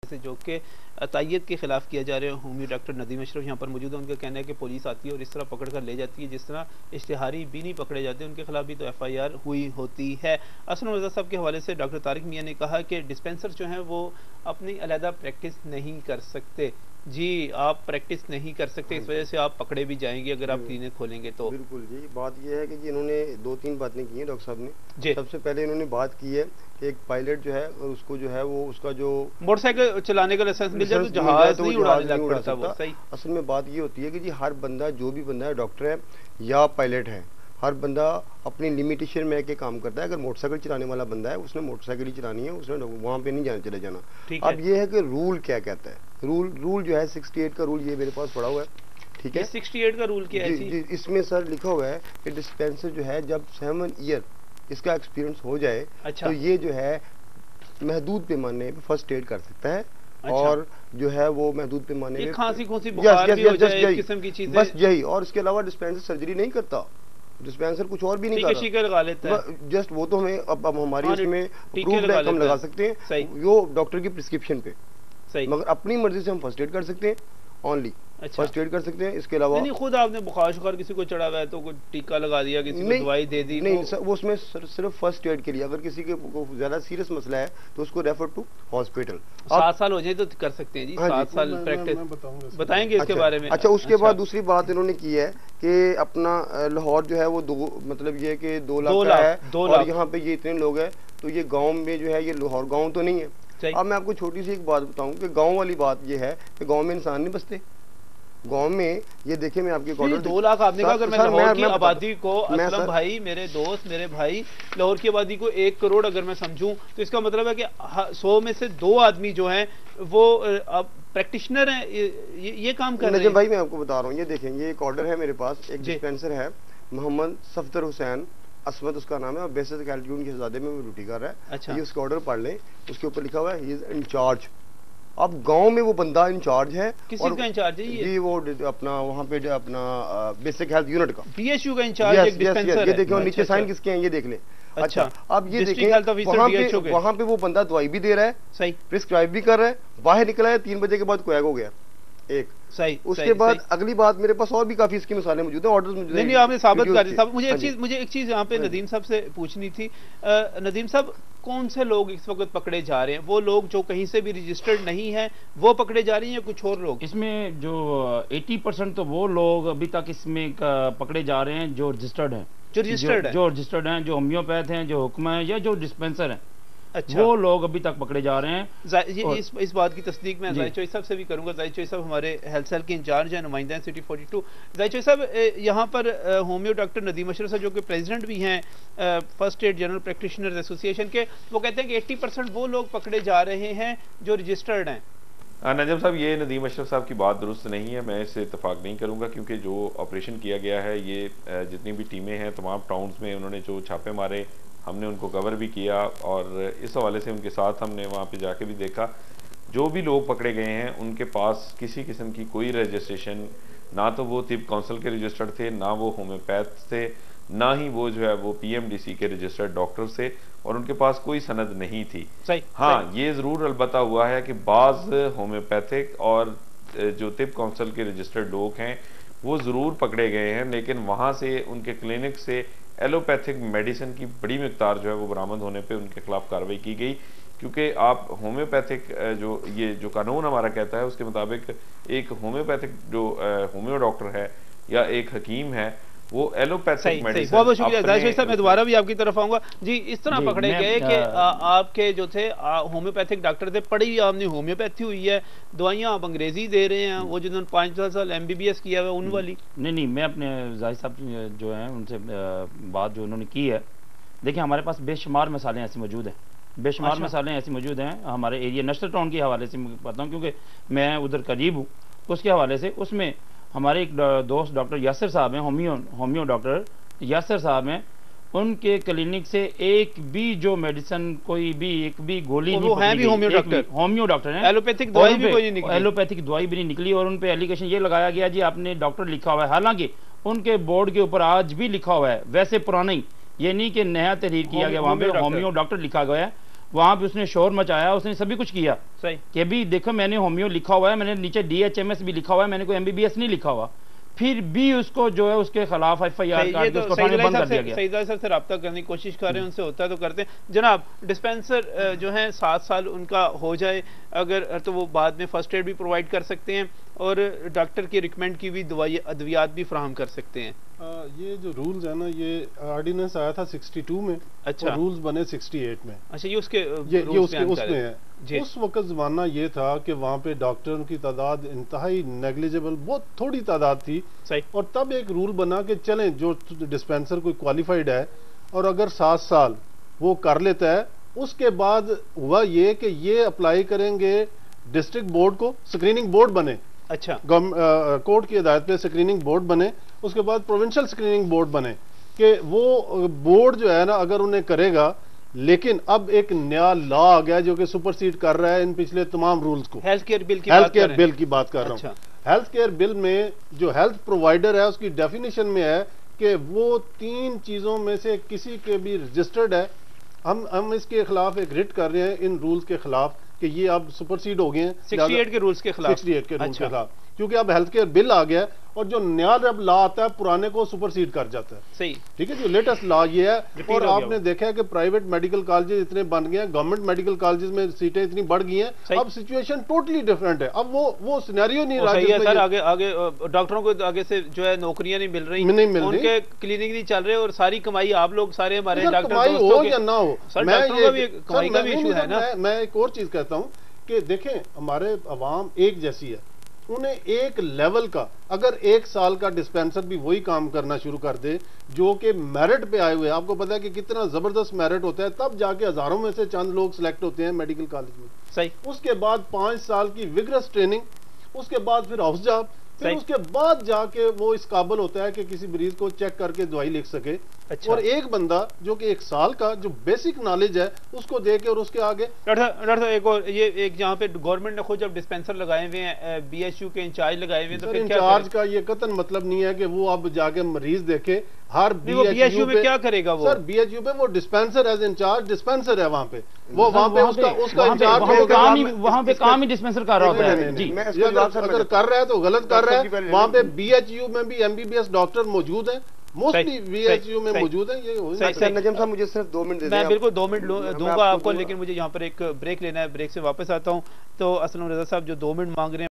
से जो कि तायद के खिलाफ किया जा रहा है। होमियो डॉक्टर नदीम अशरफ यहाँ पर मौजूद है। उनका कहना है कि पुलिस आती है और इस तरह पकड़ कर ले जाती है जिस तरह इश्तिहारी भी नहीं पकड़े जाते, उनके खिलाफ भी तो FIR हुई होती है। असलम रज़ा साहब के हवाले से डॉक्टर तारिक मियाँ ने कहा कि डिस्पेंसर जो हैं वो अपनी अलहदा प्रैक्टिस नहीं कर सकते। जी, आप प्रैक्टिस नहीं कर सकते, इस वजह से आप पकड़े भी जाएंगे अगर आप क्लिनिक खोलेंगे तो। बिल्कुल जी, बात यह है कि जी इन्होंने 2-3 बातें की हैं डॉक्टर साहब ने जी। सबसे पहले इन्होंने बात की है कि एक पायलट जो है उसको जो है वो उसका जो मोटरसाइकिल चलाने का लाइसेंस मिल जाए तो जहाज नहीं उड़ा सकता। सही। असल में बात ये होती है कि जी हर बंदा जो भी बंदा है डॉक्टर है या पायलट है, हर बंदा अपनी लिमिटेशन में के काम करता है। अगर मोटरसाइकिल चलाने वाला बंदा है उसने मोटरसाइकिल ही चलानी है, उसने वहाँ पे नहीं जाना चले जाना। अब ये है कि रूल क्या कहता है, रूल जो है 68 का रूल ये मेरे पास पड़ा हुआ है, ठीक है। 68 का रूल क्या है जी? इसमें सर लिखा हुआ है कि डिस्पेंसर जो है जब 7 ईयर इसका एक्सपीरियंस हो जाए, अच्छा, तो ये जो है महदूद पैमाने पे फर्स्ट एड कर सकता है। अच्छा। और जो है वो महदूद पैमाने में खांसी खुंसी बुखार भी हो जाए, इस किस्म की चीजें, बस यही। और इसके अलावा डिस्पेंसर सर्जरी नहीं करता, डिस्पेंसर कुछ और भी नहीं करता, टीका लगा लेता है जस्ट वो तो हमें अब हमारी इसमें अप्रूव्ड है, हम लगा सकते हैं वो डॉक्टर की प्रिस्क्रिप्शन पे, मगर अपनी मर्जी से हम फर्स्ट एड कर सकते हैं ओनली। अच्छा। फर्स्ट एड कर सकते हैं। इसके अलावा नहीं, खुद आपने बुखार शुखार किसी को चढ़ा हुआ है तो कोई टीका लगा दिया, किसी को दवाई दे दी? नहीं सर, वो उसमें सिर्फ फर्स्ट एड के लिए। अगर किसी के ज्यादा सीरियस मसला है तो उसको रेफर टू हॉस्पिटल। 7 साल हो जाए तो कर सकते हैं जी। 7 साल प्रैक्टिस बताएंगे इसके बारे में। अच्छा, उसके बाद दूसरी बात इन्होंने की है कि अपना लाहौर जो है वो मतलब ये कि 2 लाख का है और यहाँ पे ये इतने लोग हैं, तो ये गाँव में जो है ये लाहौर गाँव तो नहीं है। अब मैं आपको छोटी सी एक बात बताऊं कि गांव वाली बात ये है कि गांव में इंसान नहीं बसते। गांव में ये देखिए, मैं आपके 2 लाख आपने कहा, अगर मैं लाहौर की आबादी को, असलम भाई मेरे दोस्त मेरे भाई, लाहौर की आबादी को 1 करोड़ अगर मैं समझूं तो इसका मतलब है कि 100 में से 2 आदमी जो हैं वो प्रैक्टिशनर हैं, ये काम कर रहे हैं। भाई मैं आपको बता रहा हूँ, ये देखें, ये एक ऑर्डर है मेरे पास, एक डिस्पेंसर है मोहम्मद सफदर हुसैन असमत उसका नाम है और बेसिक एल्टीट्यूड की शहजादे में ड्यूटी कर रहा है। अच्छा। ये उसका ऑर्डर पढ़ लें, उसके ऊपर लिखा हुआ है ही इज इंचार्ज। अब गांव में वो बंदा इंचार्ज है। किस चीज का इंचार्ज है ये? जी वो अपना वहाँ पे अपना बेसिक हेल्थ यूनिट का, BHU का इंचार्ज एक डिस्पेंसर है। ये देखो नीचे साइन किसके हैं ये देख लें। अच्छा, अब ये देखें वहाँ पे वो बंदा दवाई भी दे रहा है, सही, प्रिस्क्राइब भी कर रहा है, बाहर निकला है 3 बजे के बाद कोयग हो गया एक। सही। उसके बाद अगली बात, मेरे पास और भी काफी इसकी मिसालें मौजूद हैं, ऑर्डर्स मौजूद हैं। नहीं, आपने साबित कर दी साहब। मुझे एक चीज यहाँ पे नदीम साहब से पूछनी थी। नदीम साहब, कौन से लोग इस वक्त पकड़े जा रहे हैं? वो लोग जो कहीं से भी रजिस्टर्ड नहीं है वो पकड़े जा रहे हैं या कुछ और लोग? इसमें जो 80% तो वो लोग अभी तक इसमें पकड़े जा रहे हैं जो रजिस्टर्ड हैं, जो रजिस्टर्ड हैं, जो होम्योपैथ हैं, जो हुक्म है या जो डिस्पेंसर हैं। अच्छा। वो लोग अभी तक पकड़े जा रहे हैं। इस बात की तस्दीक मैं जाहिद चौधरी साहब से भी करूंगा। जाहिद चौधरी साहब हमारे हेल्थ सेल के इंचार्ज हैं, नुमाइंदा हैं सिटी 42। जाहिद चौधरी साहब, यहाँ पर होम्यो डॉक्टर नदीम अशरफ साहब जो कि प्रेसिडेंट भी हैं first aid general practitioners association के, वो कहते हैं कि 80% वो लोग पकड़े जा रहे हैं जो रजिस्टर्ड हैं। नजम साहब, ये नदीम अशरफ साहब की बात दुरुस्त नहीं है, मैं इससे इतफाक नहीं करूंगा, क्योंकि जो ऑपरेशन किया गया है, ये जितनी भी टीमें हैं तमाम टाउन्स में उन्होंने जो छापे मारे, हमने उनको कवर भी किया और इस हवाले से उनके साथ हमने वहाँ पे जाके भी देखा। जो भी लोग पकड़े गए हैं उनके पास किसी किस्म की कोई रजिस्ट्रेशन, ना तो वो तिब काउंसिल के रजिस्टर्ड थे, ना वो होम्योपैथ थे, ना ही वो जो है वो PMDC के रजिस्टर्ड डॉक्टर थे, और उनके पास कोई सनद नहीं थी। हाँ, ये ज़रूर अलबत्ता हुआ है कि बाज़ होम्योपैथिक और जो तिब काउंसिल के रजिस्टर्ड लोग हैं वो ज़रूर पकड़े गए हैं, लेकिन वहाँ से उनके क्लिनिक से एलोपैथिक मेडिसिन की बड़ी मिकदार जो है वो बरामद होने पे उनके खिलाफ कार्रवाई की गई। क्योंकि आप होम्योपैथिक जो कानून हमारा कहता है उसके मुताबिक एक होम्योपैथिक जो होम्यो डॉक्टर है या एक हकीम है वो एलोपैथिक मेडिसिन। बहुत बहुत शुक्रिया जाहिद साहब, मैं दोबारा भी आपकी तरफ आऊंगा जी। इस तरह पकड़े गए कि आपके जो थे होम्योपैथिक डॉक्टर थे, पढ़ी आपने होम्योपैथी हुई है, दवाइयाँ आप अंग्रेजी दे रहे हैं, वो जिन्होंने 5 साल MBBS किया हुआ उन वाली। नहीं, मैं अपने जाहिद साहब जो है उनसे बात जो उन्होंने की है, देखिए हमारे पास बेशुमार मसाले ऐसे मौजूद हैं, बेशुमार मसाले ऐसे मौजूद हैं हमारे एरिया नशर टाउन के हवाले से मैं पता हूँ, क्योंकि मैं उधर करीब हूँ। उसके हवाले से उसमें हमारे एक दोस्त डॉक्टर यासिर साहब हैं, होम्यो डॉक्टर यासिर साहब हैं, उनके क्लिनिक से एक भी जो मेडिसिन कोई भी एक भी गोली नहीं, वो है भी होम्यो डॉक्टर हैं, एलोपैथिक दवाई भी कोई नहीं निकली, एलोपैथिक दवाई भी नहीं निकली। और उन पे एलिगेशन ये लगाया गया जी आपने डॉक्टर लिखा हुआ है, हालांकि उनके बोर्ड के ऊपर आज भी लिखा हुआ है, वैसे पुराना ही, ये नहीं कि नया तहरीर किया गया, वहां पे होम्यो डॉक्टर लिखा गया है। वहां पे उसने शोर मचाया, उसने सभी कुछ किया सही कि भी देखो मैंने होम्यो लिखा हुआ है, मैंने नीचे DHMS भी लिखा हुआ है, मैंने कोई MBBS नहीं लिखा हुआ, फिर भी उसको जो है उसके खिलाफ FIR काट के उसको थाने बंद कर दिया गया। सईद अली साहब से रब्ता करने की कोशिश कर रहे हैं, उनसे होता है तो करते हैं। जनाब, डिस्पेंसर जो है 7 साल उनका हो जाए अगर, तो वो बाद में फर्स्ट एड भी प्रोवाइड कर सकते हैं और डॉक्टर की रिकमेंड की भी दवाई अद्वियात भी फ्राहम कर सकते हैं। ये जो रूल्स है ना, ये ऑर्डिनेंस आया था 62 में, अच्छा, रूल्स बने 68 में। अच्छा, ये उसके ये उसमें है। जी। उस वक्त जमाना ये था कि वहाँ पे डॉक्टरों की तादाद इंतहाई नेग्लिजिबल, बहुत थोड़ी तादाद थी। सही। और तब एक रूल बना कि चलें जो डिस्पेंसर कोई क्वालिफाइड है और अगर 7 साल वो कर लेता है, उसके बाद हुआ ये कि ये अप्लाई करेंगे डिस्ट्रिक्ट बोर्ड को, स्क्रीनिंग बोर्ड बने। अच्छा, कोर्ट की हिदायत पे स्क्रीनिंग बोर्ड बने, उसके बाद प्रोविंशियल स्क्रीनिंग बोर्ड बने कि वो बोर्ड जो है ना अगर उन्हें करेगा। लेकिन अब एक नया लॉ आ गया जो कि सुपरसीड कर रहा है इन पिछले तमाम रूल्स को। हेल्थ केयर बिल की बात कर रहा अच्छा। हूँ। हेल्थ केयर बिल में जो हेल्थ प्रोवाइडर है उसकी डेफिनेशन में है कि वो 3 चीजों में से किसी के भी रजिस्टर्ड है। हम इसके खिलाफ एक रिट कर रहे हैं इन रूल्स के खिलाफ कि ये अब सुपरसीड हो गए हैं 68 के रूल्स के खिलाफ। 68 के रूल्स अच्छा। के खिलाफ, क्योंकि अब हेल्थ केयर बिल आ गया है और जो नया जब लॉ आता है पुराने को सुपरसीड कर जाता है। सही, ठीक है, जो लेटेस्ट लॉ ये है। Repeat और हो गया आपने वो। देखा है कि प्राइवेट मेडिकल कॉलेजेस इतने बन गए हैं, गवर्नमेंट मेडिकल कॉलेजेस में सीटें इतनी बढ़ गई हैं, सही। अब सिचुएशन टोटली डिफरेंट है। अब वो सिनेरियो नहीं वो रहा सही है जिसमें सर। ये- आगे आगे डॉक्टरों को आगे से जो है नौकरियां नहीं मिल रही, नहीं मिल रही। उनके क्लिनिक नहीं चल रहे और सारी कमाई आप लोग सारे हमारे सर, डॉक्टर कमाई दोस्तों हो के- या ना हो, सर, मैं डॉक्टरों का भी एक सर, कमाई का मैं- भी नहीं, इशू है नहीं, ना। मैं एक और चीज कहता हूँ कि देखें हमारे अवाम एक जैसी है, उन्हें एक लेवल का अगर 1 साल का डिस्पेंसर भी वही काम करना शुरू कर दे जो कि मेरिट पे आए हुए, आपको पता है कि कितना जबरदस्त मेरिट होता है, तब जाके हजारों में से चंद लोग सिलेक्ट होते हैं मेडिकल कॉलेज में। सही, उसके बाद 5 साल की विग्रस ट्रेनिंग, उसके बाद फिर हाउस जॉब, फिर सही। उसके बाद जाके वो इस काबिल होता है कि किसी मरीज को चेक करके दवाई लिख सके। अच्छा। और एक बंदा जो कि 1 साल का जो बेसिक नॉलेज है उसको दे के और उसके आगे डॉक्टर साहब एक और ये एक जहाँ पे गवर्नमेंट ने खुद जब डिस्पेंसर लगाए हुए हैं, BHU के इंचार्ज लगाए हुए हैं, तो सर फिर क्या इंचार्ज करें? का ये कतन मतलब नहीं है कि वो अब जाके मरीज देखे हर नहीं, वो BHU में पे। क्या करेगा वो? सर BHU पे वो डिस्पेंसर एज इंचार्ज डिस्पेंसर है वहाँ पे, वो सर, वहाँ पे उसका इंचार्ज वहाँ पे काम ही डिस्पेंसर कर रहा होता है। जी, मैं ये इसका जवाब सर अगर कर रहा है तो गलत कर रहा सबसे है। पहले वहाँ पे BHU में भी MBBS डॉक्टर मौजूद हैं, मोस्टली सही, BHU में सही, मौजूद हैं। ये हो सही, डॉक्टर नजम साहब मुझे सिर्फ 2 मिनट दे दें मैं आप। बिल्कुल 2 मिनट मैं दूंगा आपको आपको, दूंगा। लेकिन मुझे यहाँ पर एक ब्रेक लेना है, ब्रेक से वापस आता हूँ। तो असलम रजा साहब जो 2 मिनट मांग रहे हैं